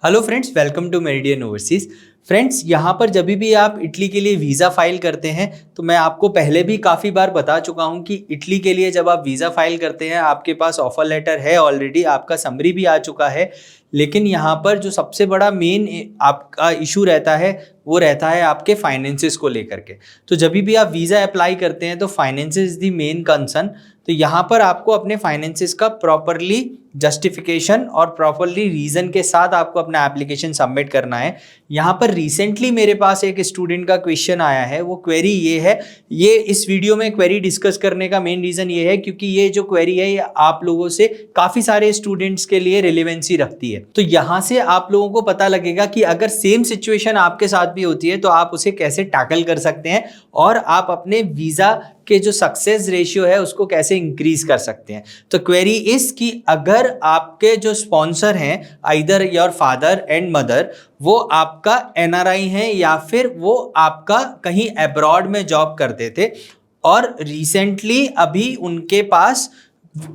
Hello friends, welcome to Meridian Overseas. Friends, यहाँ पर जब भी आप इटली के लिए वीज़ा फाइल करते हैं तो मैं आपको पहले भी काफ़ी बार बता चुका हूँ कि इटली के लिए जब आप वीज़ा फाइल करते हैं आपके पास ऑफर लेटर है, ऑलरेडी आपका समरी भी आ चुका है। लेकिन यहाँ पर जो सबसे बड़ा मेन आपका इशू रहता है वो रहता है आपके फाइनेंसेस को लेकर के। तो जब भी आप वीज़ा अप्लाई करते हैं तो finances is the main concern. तो यहाँ पर आपको अपने फाइनेंसेस का प्रॉपरली जस्टिफिकेशन और प्रॉपरली रीज़न के साथ आपको अपना एप्लीकेशन सबमिट करना है। यहाँ पर रिसेंटली मेरे पास एक स्टूडेंट का क्वेश्चन आया है, वो क्वेरी ये है, ये इस वीडियो में क्वेरी डिस्कस करने का मेन रीज़न ये है क्योंकि ये जो क्वेरी है ये आप लोगों से काफ़ी सारे स्टूडेंट्स के लिए रिलेवेंसी रखती है। तो यहाँ से आप लोगों को पता लगेगा कि अगर सेम सिचुएशन आपके साथ भी होती है तो आप उसे कैसे टैकल कर सकते हैं और आप अपने वीज़ा के जो सक्सेस रेशियो है उसको कैसे इंक्रीज कर सकते हैं। तो क्वेरी इस कि अगर आपके जो स्पॉन्सर हैं either your father and mother वो आपका एनआरआई हैं या फिर वो आपका कहीं अब्रॉड में जॉब करते थे और रिसेंटली अभी उनके पास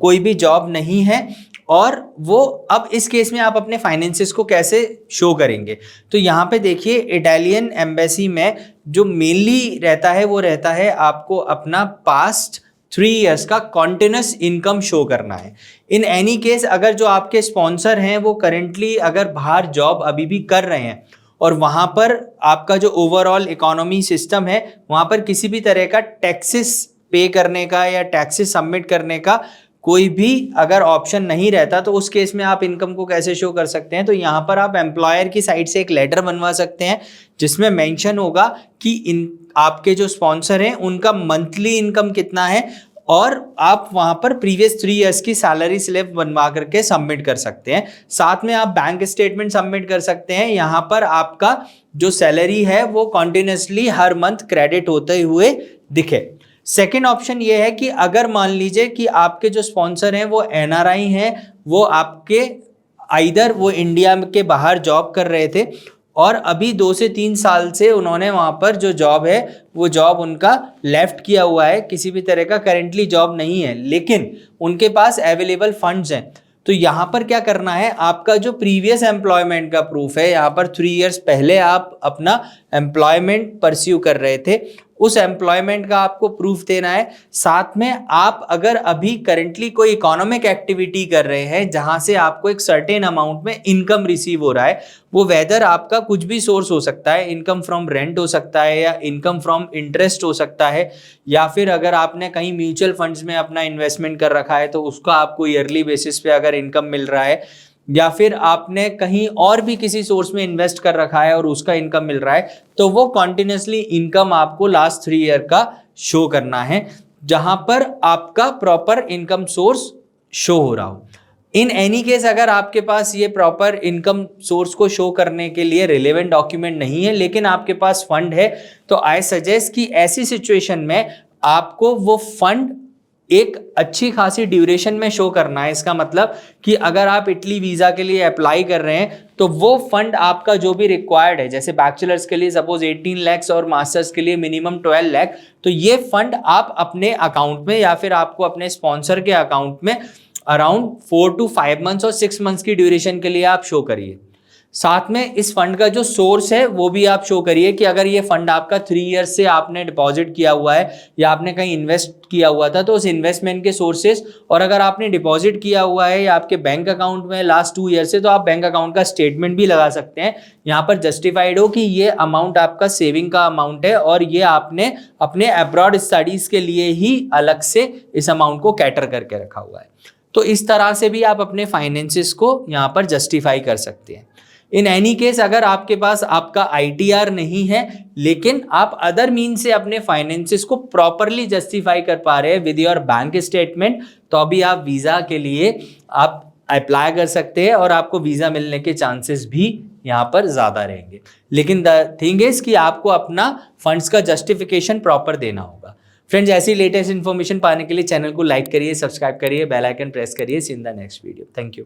कोई भी जॉब नहीं है और वो अब इस केस में आप अपने फाइनेंसेस को कैसे शो करेंगे। तो यहाँ पे देखिए, इटालियन एम्बेसी में जो मेनली रहता है वो रहता है आपको अपना पास्ट 3 इयर्स का कॉन्टिन्यूस इनकम शो करना है। इन एनी केस अगर जो आपके स्पॉन्सर हैं वो करेंटली अगर बाहर जॉब अभी भी कर रहे हैं और वहाँ पर आपका जो ओवरऑल इकोनॉमी सिस्टम है वहाँ पर किसी भी तरह का टैक्सेस पे करने का या टैक्सेस सबमिट करने का कोई भी अगर ऑप्शन नहीं रहता तो उस केस में आप इनकम को कैसे शो कर सकते हैं। तो यहाँ पर आप एम्प्लॉयर की साइड से एक लेटर बनवा सकते हैं जिसमें मेंशन होगा कि इन आपके जो स्पॉन्सर हैं उनका मंथली इनकम कितना है और आप वहाँ पर प्रीवियस 3 इयर्स की सैलरी स्लिप बनवा करके सबमिट कर सकते हैं। साथ में आप बैंक स्टेटमेंट सबमिट कर सकते हैं। यहाँ पर आपका जो सैलरी है वो कॉन्टिन्यूसली हर मंथ क्रेडिट होते हुए दिखे। सेकेंड ऑप्शन ये है कि अगर मान लीजिए कि आपके जो स्पॉन्सर हैं वो एनआरआई हैं, वो आपके आइदर वो इंडिया के बाहर जॉब कर रहे थे और अभी 2 से 3 साल से उन्होंने वहाँ पर जो जॉब है वो जॉब उनका लेफ्ट किया हुआ है, किसी भी तरह का करेंटली जॉब नहीं है लेकिन उनके पास अवेलेबल फंड्स हैं। तो यहाँ पर क्या करना है, आपका जो प्रीवियस एम्प्लॉयमेंट का प्रूफ है, यहाँ पर 3 इयर्स पहले आप अपना एम्प्लॉयमेंट परस्यू कर रहे थे उस एम्प्लॉयमेंट का आपको प्रूफ देना है। साथ में आप अगर अभी करेंटली कोई इकोनॉमिक एक्टिविटी कर रहे हैं जहां से आपको एक सर्टेन अमाउंट में इनकम रिसीव हो रहा है, वो वेदर आपका कुछ भी सोर्स हो सकता है, इनकम फ्रॉम रेंट हो सकता है या इनकम फ्रॉम इंटरेस्ट हो सकता है या फिर अगर आपने कहीं म्यूचुअल फंड्स में अपना इन्वेस्टमेंट कर रखा है तो उसका आपको ईयरली बेसिस पे अगर इनकम मिल रहा है या फिर आपने कहीं और भी किसी सोर्स में इन्वेस्ट कर रखा है और उसका इनकम मिल रहा है, तो वो कॉन्टिन्यूसली इनकम आपको लास्ट 3 ईयर का शो करना है जहां पर आपका प्रॉपर इनकम सोर्स शो हो रहा हो। इन एनी केस अगर आपके पास ये प्रॉपर इनकम सोर्स को शो करने के लिए रिलेवेंट डॉक्यूमेंट नहीं है लेकिन आपके पास फंड है, तो आई सजेस्ट कि ऐसी सिचुएशन में आपको वो फंड एक अच्छी खासी ड्यूरेशन में शो करना है। इसका मतलब कि अगर आप इटली वीज़ा के लिए अप्लाई कर रहे हैं तो वो फंड आपका जो भी रिक्वायर्ड है, जैसे बैचलर्स के लिए सपोज 18 लाख और मास्टर्स के लिए मिनिमम 12 लाख, तो ये फंड आप अपने अकाउंट में या फिर आपको अपने स्पॉन्सर के अकाउंट में अराउंड 4 to 5 मंथ्स और 6 मंथ्स की ड्यूरेशन के लिए आप शो करिए। साथ में इस फंड का जो सोर्स है वो भी आप शो करिए कि अगर ये फंड आपका 3 इयर्स से आपने डिपॉजिट किया हुआ है या आपने कहीं इन्वेस्ट किया हुआ था तो उस इन्वेस्टमेंट के सोर्सेस, और अगर आपने डिपॉजिट किया हुआ है या आपके बैंक अकाउंट में लास्ट 2 ईयर से तो आप बैंक अकाउंट का स्टेटमेंट भी लगा सकते हैं। यहाँ पर जस्टिफाइड हो कि ये अमाउंट आपका सेविंग का अमाउंट है और ये आपने अपने अब्रॉड स्टडीज के लिए ही अलग से इस अमाउंट को कैटर करके रखा हुआ है। तो इस तरह से भी आप अपने फाइनेंसेस को यहाँ पर जस्टिफाई कर सकते हैं। इन एनी केस अगर आपके पास आपका आईटीआर नहीं है लेकिन आप अदर मीन से अपने फाइनेंसेस को प्रॉपरली जस्टिफाई कर पा रहे हैं विद योर बैंक स्टेटमेंट, तो अभी आप वीज़ा के लिए आप अप्लाई कर सकते हैं और आपको वीज़ा मिलने के चांसेस भी यहाँ पर ज़्यादा रहेंगे। लेकिन द थिंग इज कि आपको अपना फंड्स का जस्टिफिकेशन प्रॉपर देना होगा। फ्रेंड्स, ऐसी लेटेस्ट इन्फॉर्मेशन पाने के लिए चैनल को लाइक करिए, सब्सक्राइब करिए, बेल आइकन प्रेस करिए। See in the next video. Thank you.